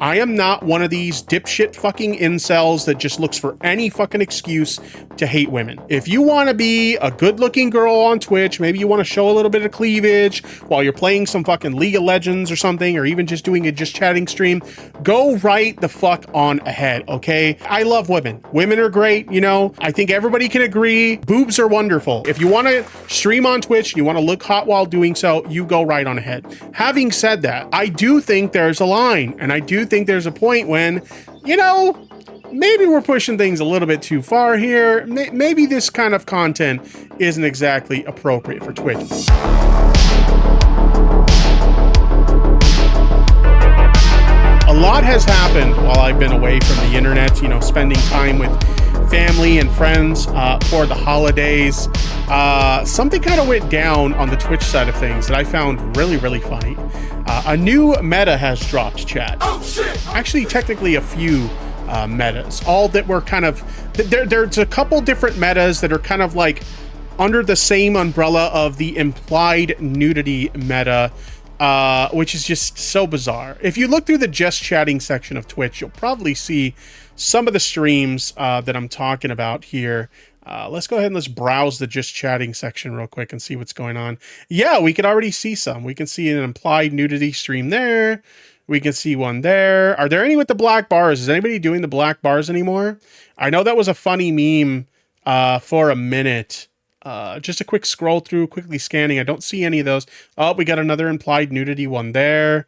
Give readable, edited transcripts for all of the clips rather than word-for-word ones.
I am not one of these dipshit fucking incels that just looks for any fucking excuse to hate women. If you want to be a good-looking girl on Twitch, maybe you want to show a little bit of cleavage while you're playing some fucking League of Legends or something, or even just doing a just chatting stream, go right the fuck on ahead, okay? I love women. Women are great, you know? I think everybody can agree. Boobs are wonderful. If you want to stream on Twitch and you want to look hot while doing so, you go right on ahead. Having said that, I do think there's a line, and I do think there's a point when, you know, maybe we're pushing things a little bit too far here. Maybe this kind of content isn't exactly appropriate for Twitch. A lot has happened while I've been away from the internet, you know, spending time with family and friends for the holidays. Something kind of went down on the Twitch side of things that I found really, really funny. A new meta has dropped, chat. Oh, shit. Actually, technically a few metas, all that were kind of, there's a couple different metas that are kind of like under the same umbrella of the implied nudity meta, which is just so bizarre. If you look through the just chatting section of Twitch, you'll probably see some of the streams that I'm talking about here. Let's go ahead and let's browse the just chatting section real quick and see what's going on. Yeah, we can already see some. We can see an implied nudity stream there. We can see one there. Are there any with the black bars? Is anybody doing the black bars anymore? I know that was a funny meme for a minute. Just a quick scroll through, quickly scanning. I don't see any of those. Oh, we got another implied nudity one there.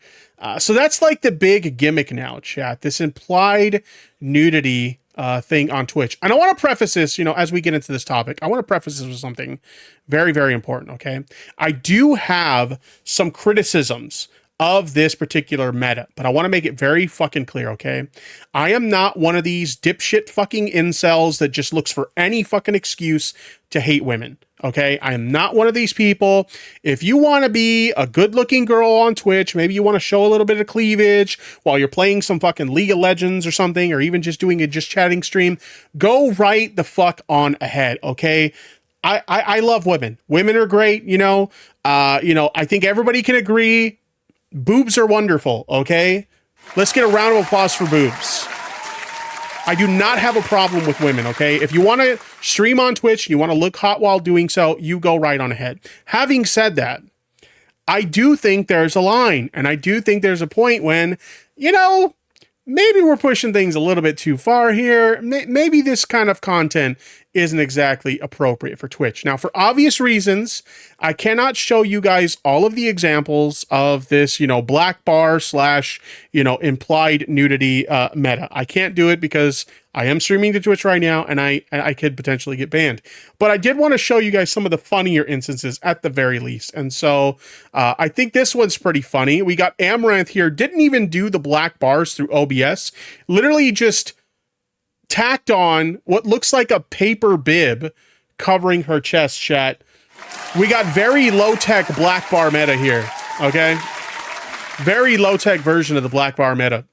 So that's like the big gimmick now, chat. This implied nudity thing on Twitch. And I want to preface this, you know, as we get into this topic, I want to preface this with something very, very important, okay? I do have some criticisms of this particular meta, but I want to make it very fucking clear, okay? I am not one of these dipshit fucking incels that just looks for any fucking excuse to hate women, okay? I am not one of these people. If you want to be a good-looking girl on Twitch, maybe you want to show a little bit of cleavage while you're playing some fucking League of Legends or something, or even just doing a just chatting stream, go right the fuck on ahead, okay? I love women. Women are great, you know? I think everybody can agree. Boobs are wonderful, okay? Let's get a round of applause for boobs. I do not have a problem with women, okay? If you want to stream on Twitch and you want to look hot while doing so, you go right on ahead. Having said that, I do think there's a line, and I do think there's a point when, you know, maybe we're pushing things a little bit too far here. Maybe this kind of content isn't exactly appropriate for Twitch. Now, for obvious reasons, I cannot show you guys all of the examples of this, you know, black bar slash, you know, implied nudity meta. I can't do it because I am streaming to Twitch right now, and I could potentially get banned. But I did want to show you guys some of the funnier instances at the very least. And so I think this one's pretty funny. We got Amaranth here, didn't even do the black bars through OBS, literally just tacked on what looks like a paper bib covering her chest, chat. We got very low-tech black bar meta here, okay? Very low-tech version of the black bar meta.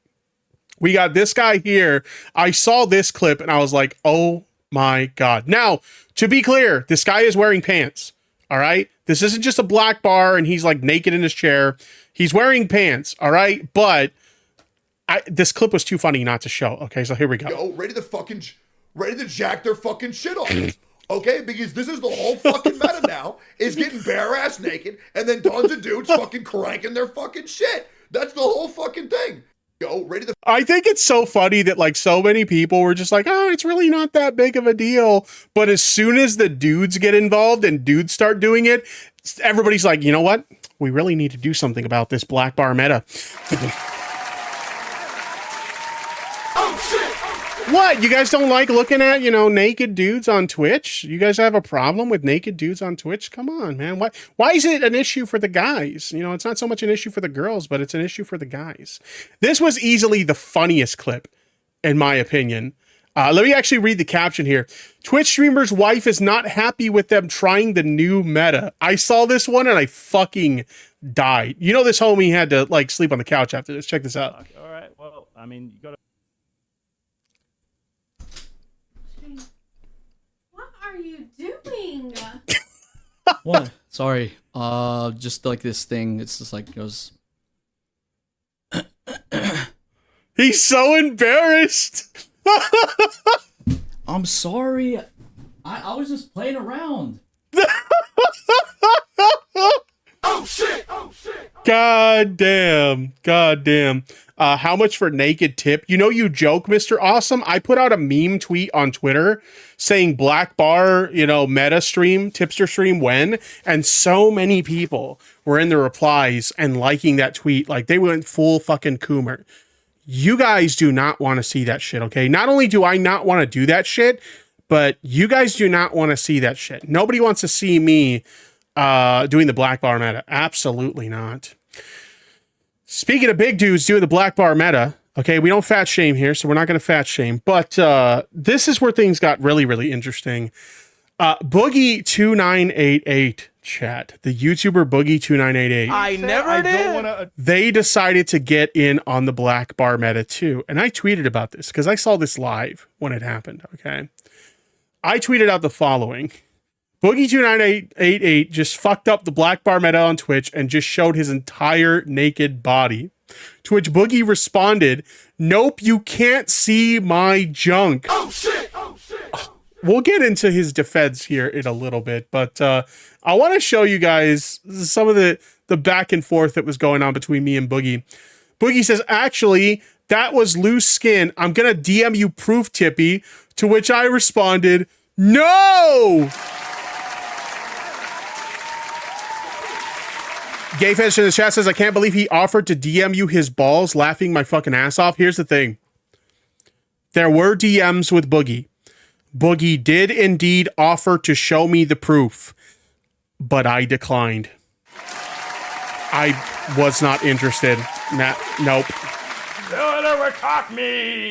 We got this guy here. I saw this clip and I was like, oh my God. Now, to be clear, this guy is wearing pants, all right? This isn't just a black bar and he's like naked in his chair. He's wearing pants, all right? But this clip was too funny not to show. Okay, so here we go. Yo, ready to jack their fucking shit off. Okay, because this is the whole fucking meta now, is getting bare ass naked and then tons of dudes fucking cranking their fucking shit. That's the whole fucking thing. Yo, I think it's so funny that like so many people were just like, oh, it's really not that big of a deal. But as soon as the dudes get involved and dudes start doing it, everybody's like, you know what? We really need to do something about this black bar meta. What? You guys don't like looking at, you know, naked dudes on Twitch? You guys have a problem with naked dudes on Twitch? Come on, man. Why is it an issue for the guys? You know, it's not so much an issue for the girls, but it's an issue for the guys. This was easily the funniest clip, in my opinion. Let me actually read the caption here. Twitch streamer's wife is not happy with them trying the new meta. I saw this one and I fucking died. You know, this homie had to like sleep on the couch after this. Check this out. Okay, all right. Well, I mean, you gotta. What are you doing? What? Sorry. Just like this thing. It's just like goes. He's so embarrassed. I'm sorry. I was just playing around. Oh shit! Oh shit! God damn. God damn. How much for naked tip? You know, you joke, Mr. Awesome. I put out a meme tweet on Twitter saying black bar, meta stream, tipster stream when, and so many people were in the replies and liking that tweet. Like they went full fucking Coomer. You guys do not want to see that shit, okay? Not only do I not want to do that shit, but you guys do not want to see that shit. Nobody wants to see me doing the black bar meta. Absolutely not. Speaking of big dudes doing the black bar meta, okay, we don't fat shame here, so we're not going to fat shame. But this is where things got really, really interesting. Boogie2988 chat, the YouTuber Boogie2988. I never did. They decided to get in on the black bar meta too. And I tweeted about this because I saw this live when it happened, okay? I tweeted out the following. Boogie2988 just fucked up the black bar meta on Twitch and just showed his entire naked body. To which Boogie responded, "Nope, you can't see my junk." Oh shit! Oh shit! We'll get into his defense here in a little bit, but I want to show you guys some of the back and forth that was going on between me and Boogie. Boogie says, "Actually, that was loose skin. I'm going to DM you proof, Tippy." To which I responded, "No!" Gayfish in the chat says, "I can't believe he offered to DM you his balls," laughing my fucking ass off. Here's the thing. There were DMs with Boogie. Boogie did indeed offer to show me the proof, but I declined. I was not interested. Nope.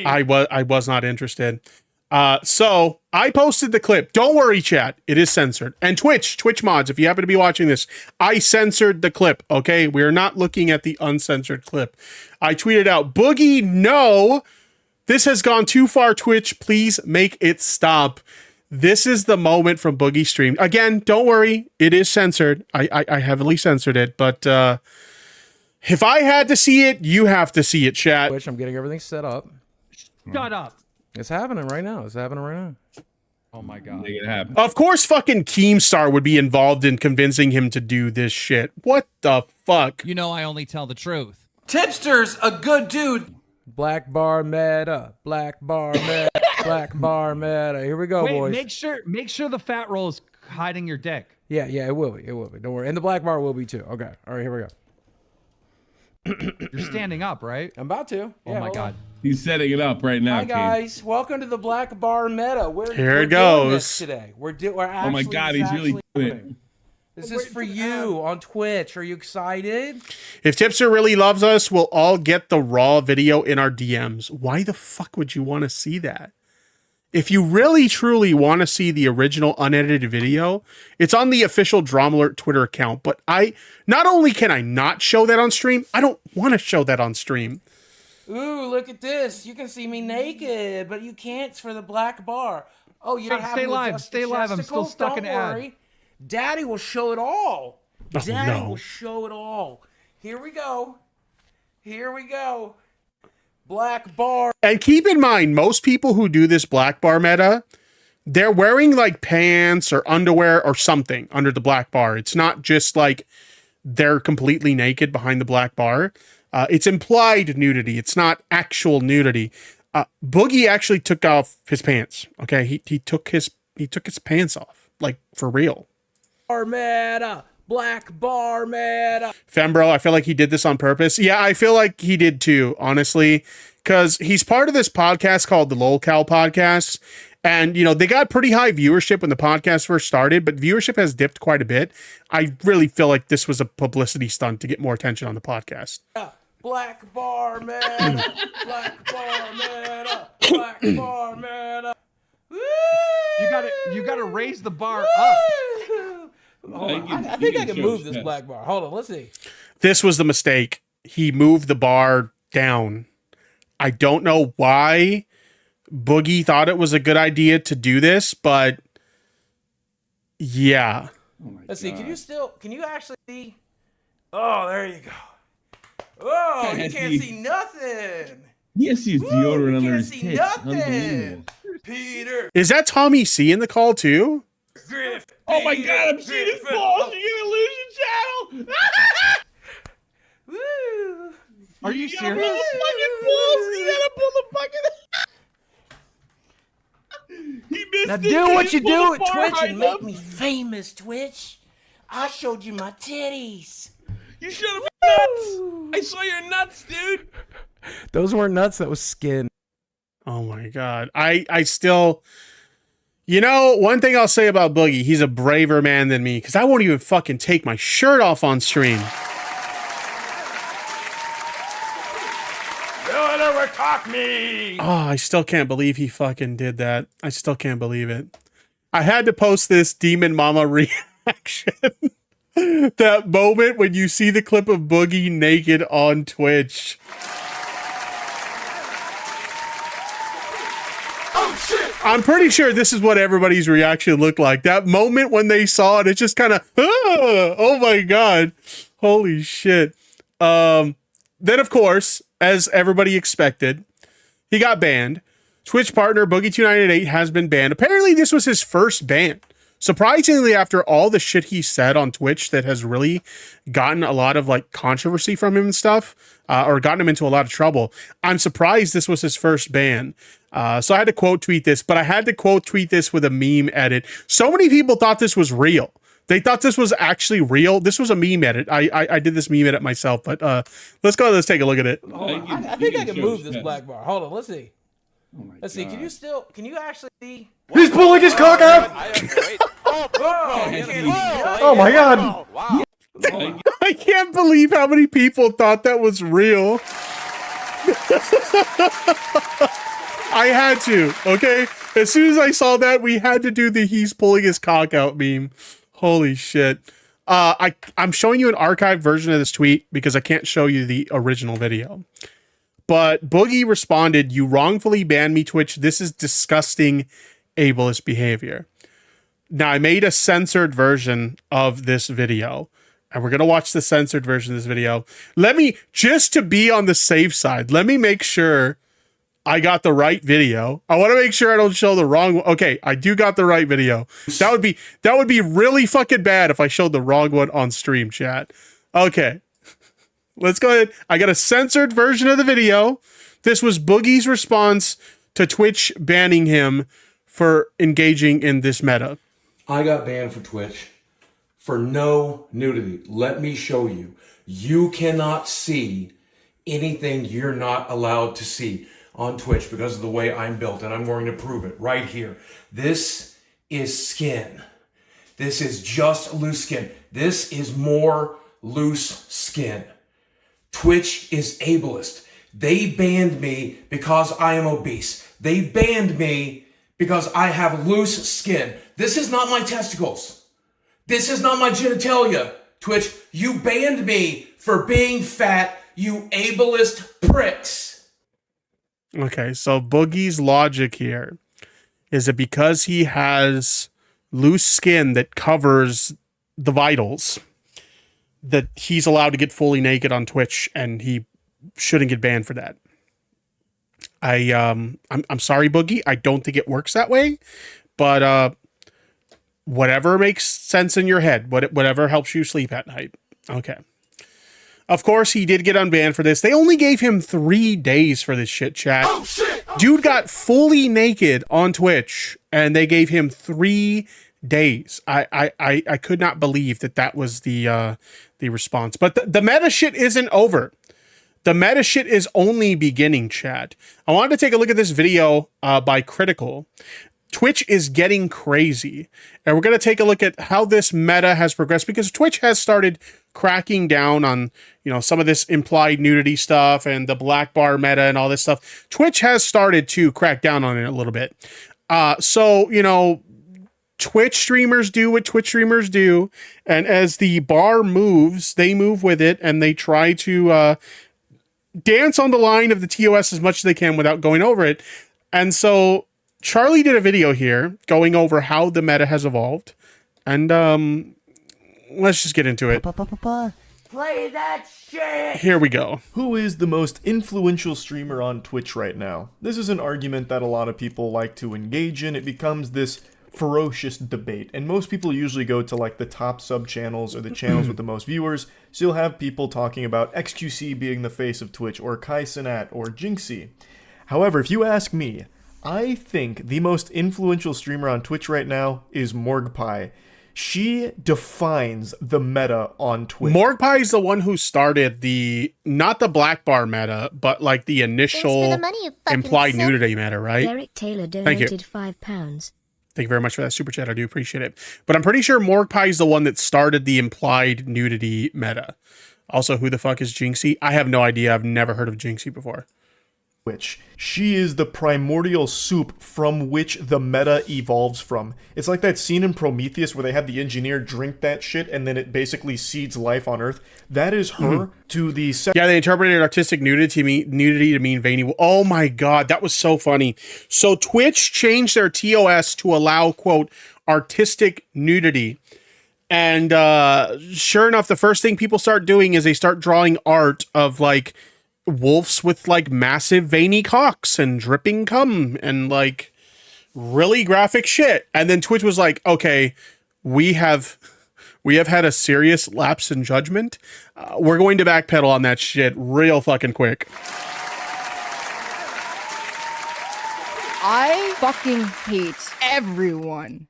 I was not interested. So I posted the clip. Don't worry, chat. It is censored. And Twitch mods, if you happen to be watching this, I censored the clip. Okay, we're not looking at the uncensored clip. I tweeted out, "Boogie, no. This has gone too far, Twitch. Please make it stop." This is the moment from Boogie stream. Again, don't worry. It is censored. I heavily censored it. But if I had to see it, you have to see it, chat. Which I'm getting everything set up. Shut up. It's happening right now. It's happening right now. Oh my god. Make it happen. Of course fucking Keemstar would be involved in convincing him to do this shit. What the fuck? You know I only tell the truth. Tipster's a good dude. Black bar meta. Black bar meta. Black bar meta. Here we go, Wait, boys. make sure the fat roll is hiding your dick. Yeah, it will be. It will be. Don't worry. And the black bar will be too. Okay. All right, here we go. You're standing up, right? I'm about to. Oh my god. He's setting it up right now. Hi guys, welcome to the Black Bar Meta. We're doing goes. this today. We're actually. Oh my god, he's really doing it. This is for you on Twitch. Are you excited? If Tipster really loves us, we'll all get the raw video in our DMs. Why the fuck would you want to see that? If you really truly want to see the original unedited video, it's on the official Drama Alert Twitter account. But not only can I not show that on stream, I don't want to show that on stream. Ooh, look at this. You can see me naked, but you can't for the black bar. Oh, you don't have Stay to live. adjust Stay the live. I'm still chesticles? stuck Don't in ad. worry. Daddy will show it all. Oh, Daddy no. will show it all. Here we go. Here we go. Black bar. And keep in mind, most people who do this black bar meta, they're wearing like pants or underwear or something under the black bar. It's not just like they're completely naked behind the black bar. It's implied nudity. It's not actual nudity. Boogie actually took off his pants. Okay, he took his pants off, like for real. Bar meta. Black bar meta. Fembro, I feel like he did this on purpose. Yeah, I feel like he did too, honestly, because he's part of this podcast called the LolCal Podcast. And, they got pretty high viewership when the podcast first started, but viewership has dipped quite a bit. I really feel like this was a publicity stunt to get more attention on the podcast. Black bar meta. Black bar meta. Black bar meta. Woo! You gotta raise the bar up. I think I can move this black bar. Hold on, let's see. This was the mistake. He moved the bar down. I don't know why Boogie thought it was a good idea to do this, but yeah. Let's see. Can you actually see? Oh, there you go. Oh, you can't see nothing. He has to use deodorant under can't his see tits. nothing. Unbelievable. Peter Is that Tommy C in the call too? Griff. Oh my Peter god, I'm seeing his Griffin. balls. You illusion channel. Woo. Are you You gotta pull serious? the fucking balls. You gotta pull the fucking. He missed Now it. do what you Pull do the at bar Twitch high and make enough. me famous, Twitch. I showed you my titties. You should have been nuts. I saw your nuts, dude. Those weren't nuts. That was skin. Oh my god. I still, you know, one thing I'll say about Boogie, he's a braver man than me because I won't even fucking take my shirt off on stream. Don't overtalk me. Oh, I still can't believe he fucking did that. I still can't believe it. I had to post this Demon Mama reaction. That moment when you see the clip of Boogie naked on Twitch. Oh shit! I'm pretty sure this is what everybody's reaction looked like. That moment when they saw it, it's just kind of, oh my god, holy shit. Then of course, as everybody expected, he got banned. Twitch partner Boogie2988 has been banned. Apparently, this was his first ban. Surprisingly, after all the shit he said on Twitch that has really gotten a lot of like controversy from him and stuff, or gotten him into a lot of trouble, I'm surprised this was his first ban. So I had to quote tweet this, but I had to quote tweet this with a meme edit. So many people thought this was real. They thought this was actually real. This was a meme edit. I did this meme edit myself, but let's go. Let's take a look at it. Hold on. I think I can move this black bar. Hold on. Let's see. Let's see. Can you actually see? He's pulling his cock out. Oh my god! Wow. I can't believe how many people thought that was real. I had to, okay? As soon as I saw that, we had to do the he's pulling his cock out meme. Holy shit. I'm showing you an archived version of this tweet because I can't show you the original video. But Boogie responded, "You wrongfully banned me, Twitch. This is disgusting ableist behavior." Now, I made a censored version of this video, and we're going to watch the censored version of this video. Let me, just to be on the safe side, let me make sure I got the right video. I want to make sure I don't show the wrong one. Okay, I do got the right video. That would be really fucking bad if I showed the wrong one on stream, chat. Okay. Let's go ahead. I got a censored version of the video. This was Boogie's response to Twitch banning him for engaging in this meta. I got banned for Twitch for no nudity. Let me show you. You cannot see anything you're not allowed to see on Twitch because of the way I'm built, and I'm going to prove it right here. This is skin. This is just loose skin. This is more loose skin. Twitch is ableist. They banned me because I am obese. They banned me because I have loose skin. This is not my testicles. This is not my genitalia. Twitch, you banned me for being fat, you ableist pricks. Okay, so Boogie's logic here is that because he has loose skin that covers the vitals, that he's allowed to get fully naked on Twitch, and he shouldn't get banned for that. I'm sorry, Boogie. I don't think it works that way, but whatever makes sense in your head, whatever helps you sleep at night. Okay. Of course, he did get unbanned for this. They only gave him 3 days for this shit, chat. Oh shit! Dude got fully naked on Twitch, and they gave him 3 days. I could not believe that was the response. But the meta shit isn't over. The meta shit is only beginning, chat. I wanted to take a look at this video by Critical. Twitch is getting crazy, and we're going to take a look at how this meta has progressed, because Twitch has started cracking down on, you know, some of this implied nudity stuff and the black bar meta and all this stuff. Twitch has started to crack down on it a little bit. So, you know, Twitch streamers do what Twitch streamers do, and as the bar moves, they move with it, and they try to dance on the line of the TOS as much as they can without going over it. And so Charlie did a video here going over how the meta has evolved, and let's just get into it. Play that shit! Here we go. Who is the most influential streamer on Twitch right now? This is an argument that a lot of people like to engage in. It becomes this ferocious debate, and most people usually go to like the top sub channels or the channels with the most viewers. So you'll have people talking about XQC being the face of Twitch, or Kai Cenat, or Jinxie. However, if you ask me, I think the most influential streamer on Twitch right now is Morgpie. She defines the meta on Twitch. Morgpie is the one who started not the black bar meta, but like the initial implied nudity meta, right? Derek Taylor Thank you. donated £5. Thank you very much for that super chat. I do appreciate it. But I'm pretty sure Morgpie is the one that started the implied nudity meta. Also, who the fuck is Jinxie? I have no idea. I've never heard of Jinxie before. Which she is the primordial soup from which the meta evolves from. It's like that scene in Prometheus where they have the engineer drink that shit and then it basically seeds life on Earth. That is her to the yeah, they interpreted artistic nudity to mean veiny. Oh my god, that was so funny. So Twitch changed their TOS to allow, quote, artistic nudity. And sure enough, the first thing people start doing is they start drawing art of like wolves with like massive veiny cocks and dripping cum and like really graphic shit. And then Twitch was like, okay, we have had a serious lapse in judgment. We're going to backpedal on that shit real fucking quick. I fucking hate everyone.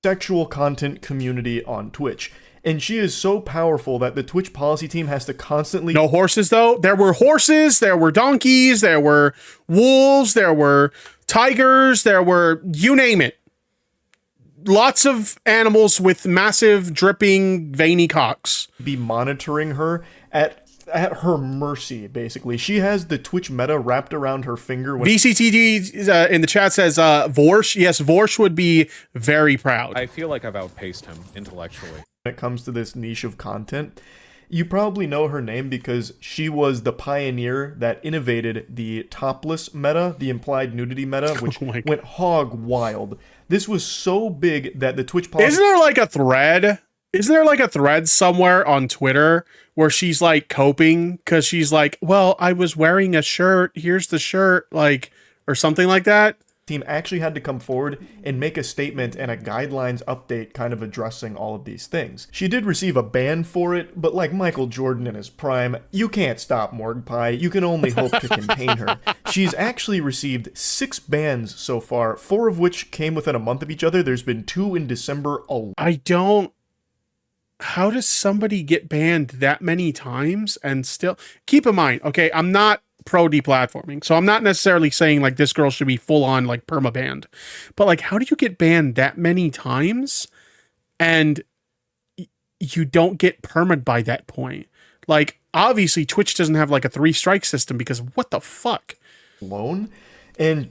Sexual content community on Twitch. And she is so powerful that the Twitch policy team has to constantly... No horses, though. There were horses, there were donkeys, there were wolves, there were tigers, there were... you name it. Lots of animals with massive, dripping, veiny cocks. Be monitoring her at her mercy, basically. She has the Twitch meta wrapped around her finger. VCTD in the chat says, Vorsh. Yes, Vorsh would be very proud. I feel like I've outpaced him intellectually. When it comes to this niche of content, you probably know her name because she was the pioneer that innovated the topless meta, the implied nudity meta, which went hog wild. This was so big that the Twitch policy... Isn't there like a thread? Isn't there like a thread somewhere on Twitter where she's like coping because she's like, well, I was wearing a shirt. Here's the shirt, like, or something like that. Team actually had to come forward and make a statement and a guidelines update kind of addressing all of these things. She did receive a ban for it, but like Michael Jordan in his prime, you can't stop Morgpie. You can only hope to contain her. She's actually received 6 bans so far, 4 of which came within a month of each other. There's been 2 in December alone. How does somebody get banned that many times and still... Keep in mind, okay, I'm not pro deplatforming, so I'm not necessarily saying like this girl should be full on like perma banned, but like how do you get banned that many times and you don't get perma'd by that point? Like obviously Twitch doesn't have like a 3-strike system because what the fuck? Alone? And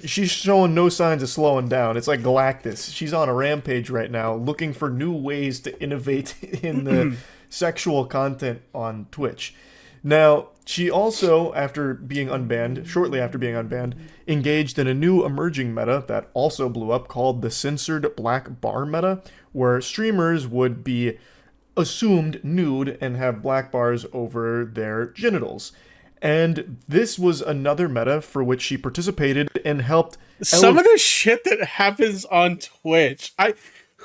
she's showing no signs of slowing down. It's like Galactus. She's on a rampage right now looking for new ways to innovate in the sexual content on Twitch. Now, she also, shortly after being unbanned, engaged in a new emerging meta that also blew up called the censored black bar meta, where streamers would be assumed nude and have black bars over their genitals. And this was another meta for which she participated and helped... Some of the shit that happens on Twitch.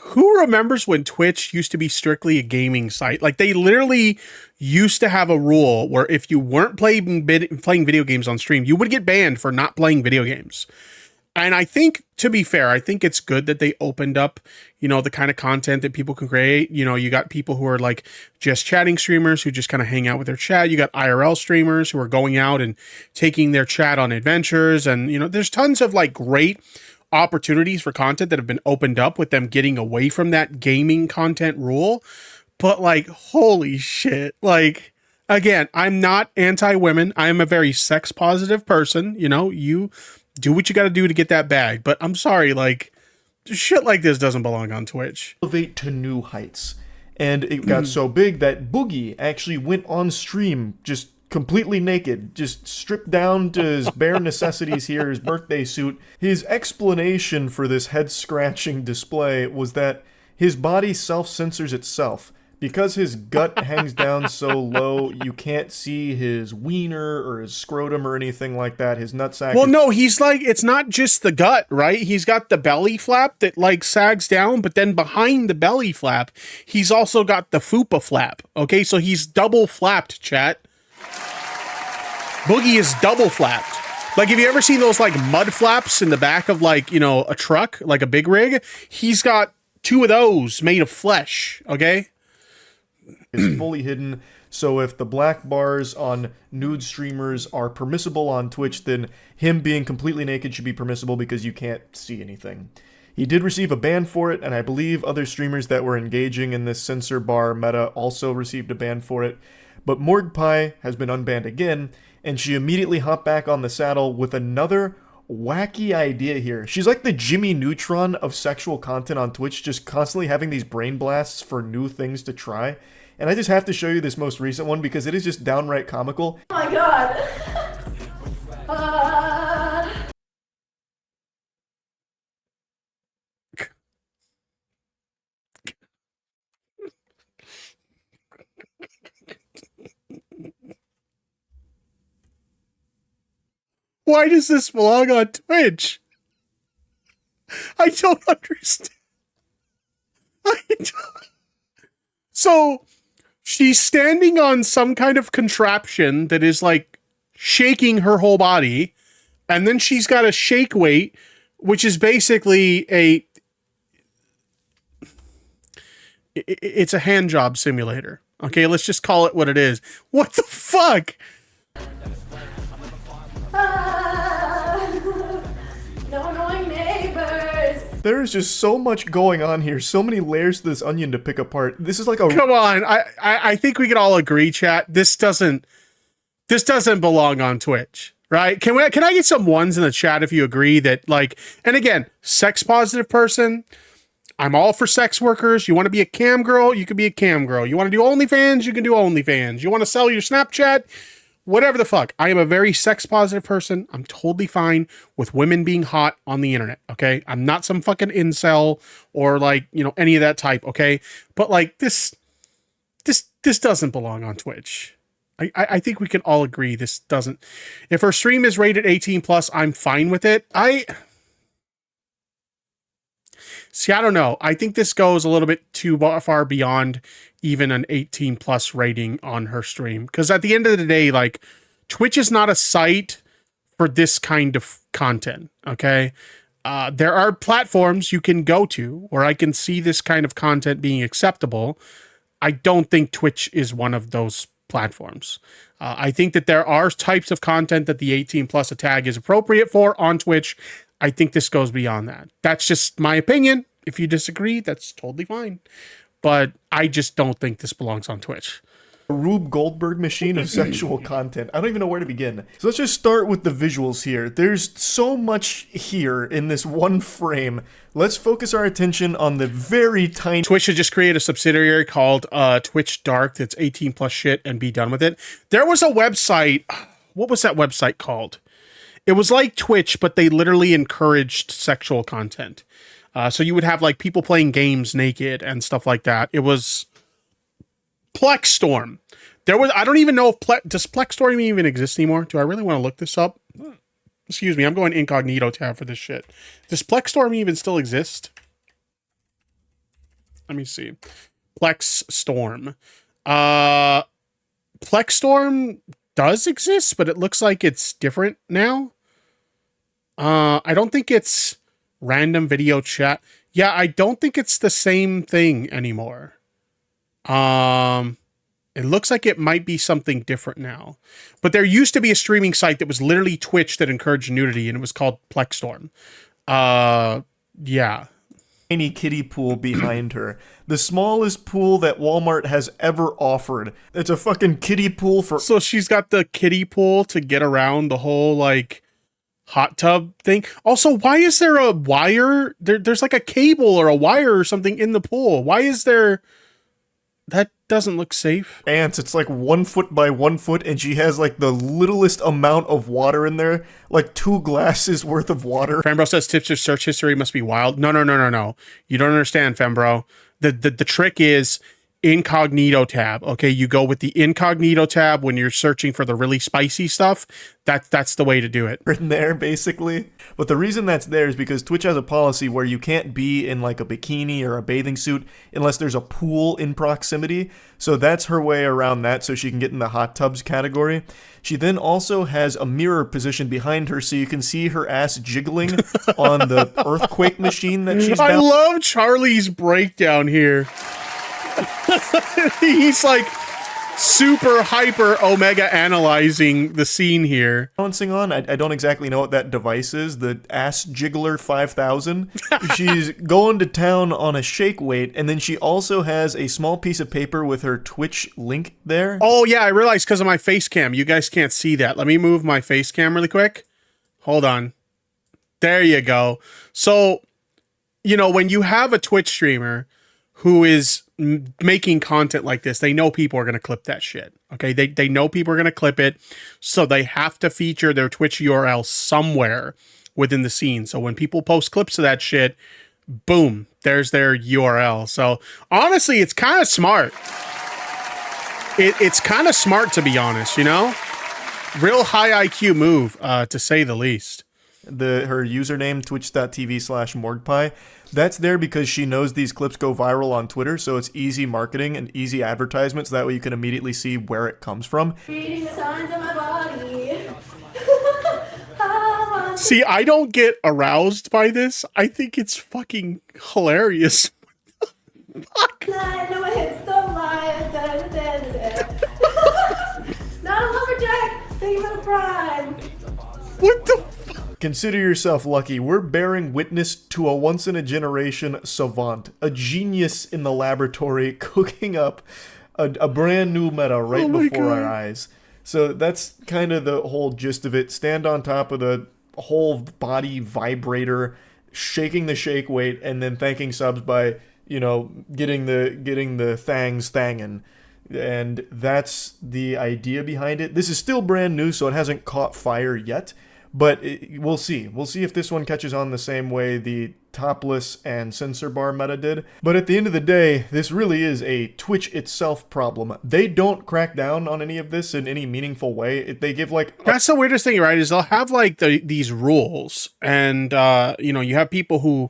Who remembers when Twitch used to be strictly a gaming site? Like they literally used to have a rule where if you weren't playing video games on stream, you would get banned for not playing video games. And I think, to be fair, I think it's good that they opened up, you know, the kind of content that people can create. You know, you got people who are like just chatting streamers who just kind of hang out with their chat. You got IRL streamers who are going out and taking their chat on adventures. And, you know, there's tons of like great opportunities for content that have been opened up with them getting away from that gaming content rule. But like, holy shit. Like, again, I'm not anti-women. I am a very sex positive person. You know, you do what you got to do to get that bag. But I'm sorry, like, shit like this doesn't belong on Twitch. Elevate to new heights. And it got so big that Boogie actually went on stream just completely naked, just stripped down to his bare necessities here, his birthday suit. His explanation for this head-scratching display was that his body self-censors itself. Because his gut hangs down so low, you can't see his wiener or his scrotum or anything like that. His nutsack. Well, no, he's like, it's not just the gut, right? He's got the belly flap that like sags down, but then behind the belly flap, he's also got the fupa flap. Okay, so he's double flapped, chat. Boogie is double flapped. Like, have you ever seen those like mud flaps in the back of like, you know, a truck, like a big rig? He's got 2 of those made of flesh, okay? Is fully hidden, so if the black bars on nude streamers are permissible on Twitch, then him being completely naked should be permissible because you can't see anything. He did receive a ban for it, and I believe other streamers that were engaging in this censor bar meta also received a ban for it, but Morgpie has been unbanned again, and she immediately hopped back on the saddle with another wacky idea here. She's like the Jimmy Neutron of sexual content on Twitch, just constantly having these brain blasts for new things to try. And I just have to show you this most recent one because it is just downright comical. Oh my god. Why does this belong on Twitch? I don't understand. So, she's standing on some kind of contraption that is like shaking her whole body, and then she's got a shake weight, which is basically it's a hand job simulator. Okay, let's just call it what it is. What the fuck? No annoying neighbors. There is just so much going on here, so many layers to this onion to pick apart. This is like a... Come on, I think we can all agree, chat. This doesn't belong on Twitch, right? Can I get some ones in the chat if you agree that, like, and again, sex positive person, I'm all for sex workers. You want to be a cam girl, you can be a cam girl. You want to do OnlyFans, you can do OnlyFans. You want to sell your Snapchat, whatever the fuck. I am a very sex positive person. I'm totally fine with women being hot on the internet, okay? I'm not some fucking incel or like, you know, any of that type, okay? But like this doesn't belong on Twitch. I think we can all agree this doesn't. If her stream is rated 18 plus, I'm fine with it. See, I don't know. I think this goes a little bit too far beyond even an 18 plus rating on her stream. Because at the end of the day, like, Twitch is not a site for this kind of content, okay? There are platforms you can go to where I can see this kind of content being acceptable. I don't think Twitch is one of those platforms. I think that there are types of content that the 18 plus a tag is appropriate for on Twitch. I think this goes beyond that. That's just my opinion. If you disagree, that's totally fine. But I just don't think this belongs on Twitch. A Rube Goldberg machine of sexual content. I don't even know where to begin. So let's just start with the visuals here. There's so much here in this one frame. Let's focus our attention on the very tiny... Twitch should just create a subsidiary called Twitch Dark that's 18 plus shit and be done with it. There was a website. What was that website called? It was like Twitch, but they literally encouraged sexual content. So you would have like people playing games naked and stuff like that. It was Plexstorm. I don't even know if does Plexstorm even exist anymore? Do I really want to look this up? Excuse me, I'm going incognito tab for this shit. Does Plexstorm even still exist? Let me see. Plexstorm. Plexstorm does exist, but it looks like it's different now. I don't think it's random video chat. Yeah, I don't think it's the same thing anymore. It looks like it might be something different now. But there used to be a streaming site that was literally Twitch that encouraged nudity, and it was called Plexstorm. Yeah. Tiny kiddie pool behind her. The smallest pool that Walmart has ever offered. It's a fucking kiddie pool for... So she's got the kiddie pool to get around the whole, like, hot tub thing. Also, why is there a wire? There's like a cable or a wire or something in the pool. Why is there... That doesn't look safe. Ants, it's like 1 foot by 1 foot, and she has like the littlest amount of water in there, like 2 glasses worth of water. Fembro says Tipster's search history must be wild. No. You don't understand, Fembro. The trick is incognito tab. Okay, you go with the incognito tab when you're searching for the really spicy stuff. That's the way to do it. Written there, basically. But the reason that's there is because Twitch has a policy where you can't be in like a bikini or a bathing suit unless there's a pool in proximity. So that's her way around that, so she can get in the hot tubs category. She then also has a mirror positioned behind her so you can see her ass jiggling on the earthquake machine that she's I love Charlie's breakdown here. He's like super hyper omega analyzing the scene here. Balancing on, I don't exactly know what that device is, the Ass Jiggler 5000. She's going to town on a shake weight, and then she also has a small piece of paper with her Twitch link there. Oh yeah, I realized because of my face cam. You guys can't see that. Let me move my face cam really quick. Hold on. There you go. So, you know, when you have a Twitch streamer who is making content like this, they know people are going to clip that shit. Okay, they know people are going to clip it, so they have to feature their Twitch URL somewhere within the scene. So when people post clips of that shit, boom, there's their URL. So honestly, it's kind of smart. It's kind of smart, to be honest, you know? Real high IQ move, to say the least. Her username, twitch.tv/morgpie. That's there because she knows these clips go viral on Twitter, so it's easy marketing and easy advertisements. That way you can immediately see where it comes from. Reading the signs of my body. See, I don't get aroused by this. I think it's fucking hilarious. Fuck. I know my hips don't lie. Not a lumberjack. Thank you for the prime. What the? Consider yourself lucky. We're bearing witness to a once-in-a-generation savant, a genius in the laboratory, cooking up a brand new meta right before our eyes. So that's kind of the whole gist of it. Stand on top of the whole body vibrator, shaking the shake weight, and then thanking subs by, you know, getting the thangs thangin'. And that's the idea behind it. This is still brand new, so it hasn't caught fire yet. But we'll see. We'll see if this one catches on the same way the topless and censor bar meta did. But at the end of the day, this really is a Twitch itself problem. They don't crack down on any of this in any meaningful way. They give like... That's the weirdest thing, right? Is they'll have like these rules. And, you know, you have people who,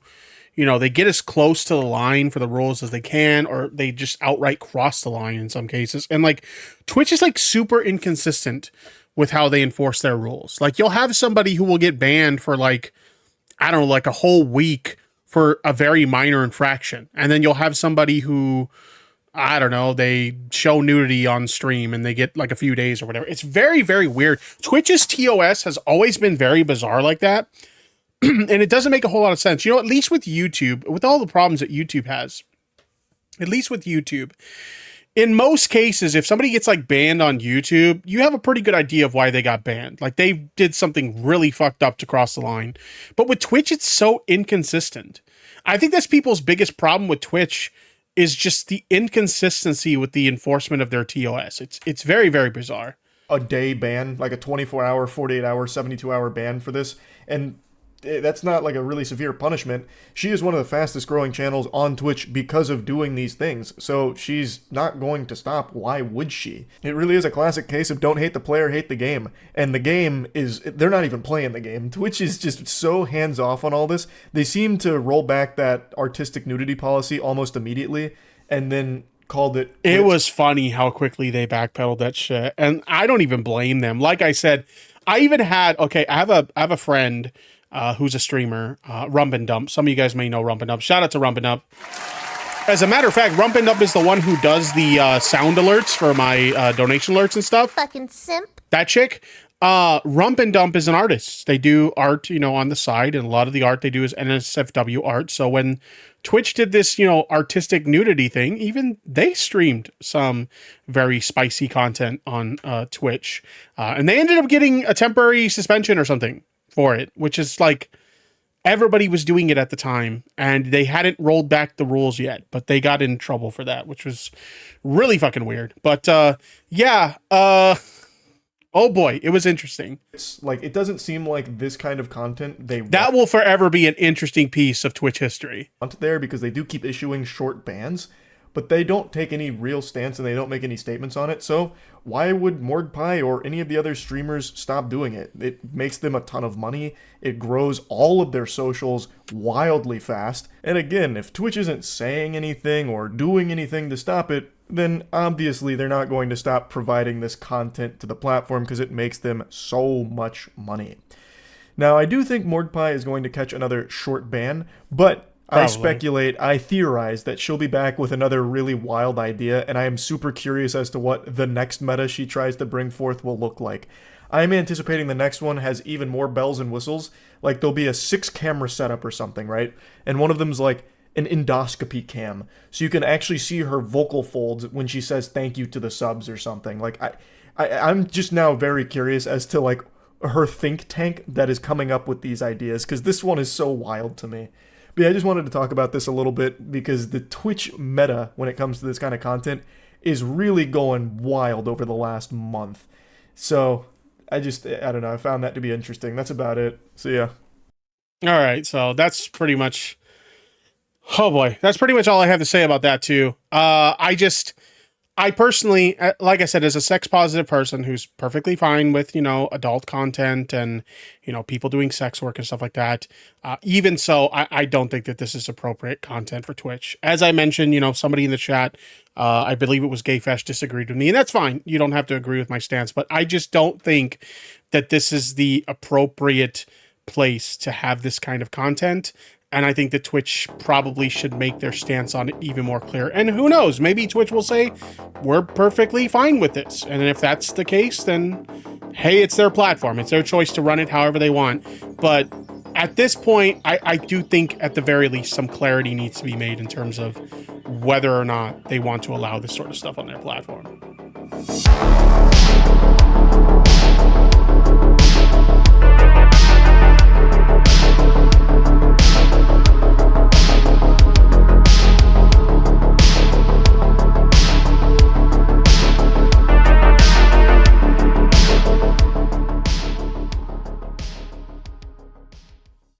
you know, they get as close to the line for the rules as they can, or they just outright cross the line in some cases. And like Twitch is like super inconsistent with how they enforce their rules. Like you'll have somebody who will get banned for like, I don't know, like a whole week for a very minor infraction. And then you'll have somebody who, I don't know, they show nudity on stream and they get like a few days or whatever. It's very, very weird. Twitch's TOS has always been very bizarre like that. And it doesn't make a whole lot of sense. You know, at least with YouTube, with all the problems that YouTube has, at least with YouTube, in most cases, if somebody gets like banned on YouTube, you have a pretty good idea of why they got banned. Like they did something really fucked up to cross the line. But with Twitch, it's so inconsistent. I think that's people's biggest problem with Twitch is just the inconsistency with the enforcement of their TOS. It's very, very bizarre. A day ban, like a 24-hour, 48-hour, 72-hour ban for this. And that's not like a really severe punishment. She is one of the fastest growing channels on Twitch because of doing these things. So she's not going to stop. Why would she? It really is a classic case of don't hate the player, hate the game. And the game is, they're not even playing the game. Twitch is just so hands off on all this. They seem to roll back that artistic nudity policy almost immediately and then called it quits. It was funny how quickly they backpedaled that shit. And I don't even blame them. Like I said, I even had, okay, I have a friend who's a streamer, Rump and Dump. Some of you guys may know Rump and Dump. Shout out to Rump and Dump. As a matter of fact, Rump and Dump is the one who does the sound alerts for my donation alerts and stuff. Fucking simp. That chick. Rump and Dump is an artist. They do art, you know, on the side, and a lot of the art they do is NSFW art. So when Twitch did this, you know, artistic nudity thing, even they streamed some very spicy content on Twitch. And they ended up getting a temporary suspension or something for it, which is like everybody was doing it at the time and they hadn't rolled back the rules yet, but they got in trouble for that, which was really fucking weird. But yeah, oh boy, it was interesting. It's like, it doesn't seem like this kind of content that will forever be an interesting piece of Twitch history. Want there because they do keep issuing short bans, but they don't take any real stance and they don't make any statements on it. So why would Mordpie or any of the other streamers stop doing it? It makes them a ton of money. It grows all of their socials wildly fast. And again, if Twitch isn't saying anything or doing anything to stop it, then obviously they're not going to stop providing this content to the platform because it makes them so much money. Now, I do think Mordpie is going to catch another short ban, but Probably. I theorize that she'll be back with another really wild idea, and I am super curious as to what the next meta she tries to bring forth will look like. I'm anticipating the next one has even more bells and whistles, like there'll be a 6-camera setup or something, right? And one of them's like an endoscopy cam, so you can actually see her vocal folds when she says thank you to the subs or something. Like, I'm just now very curious as to, like, her think tank that is coming up with these ideas, because this one is so wild to me. But yeah, I just wanted to talk about this a little bit because the Twitch meta when it comes to this kind of content is really going wild over the last month. So I don't know, I found that to be interesting. That's about it. So yeah. All right, so that's pretty much, oh boy, that's pretty much all I have to say about that too. I personally, like I said, as a sex positive person who's perfectly fine with, adult content and, people doing sex work and stuff like that. Even so, I don't think that this is appropriate content for Twitch. As I mentioned, somebody in the chat, I believe it was Gayfesh, disagreed with me, and that's fine. You don't have to agree with my stance, but I just don't think that this is the appropriate place to have this kind of content. And I think that Twitch probably should make their stance on it even more clear. And who knows, maybe Twitch will say, we're perfectly fine with this. And if that's the case, then, hey, it's their platform. It's their choice to run it however they want. But at this point, I do think at the very least some clarity needs to be made in terms of whether or not they want to allow this sort of stuff on their platform.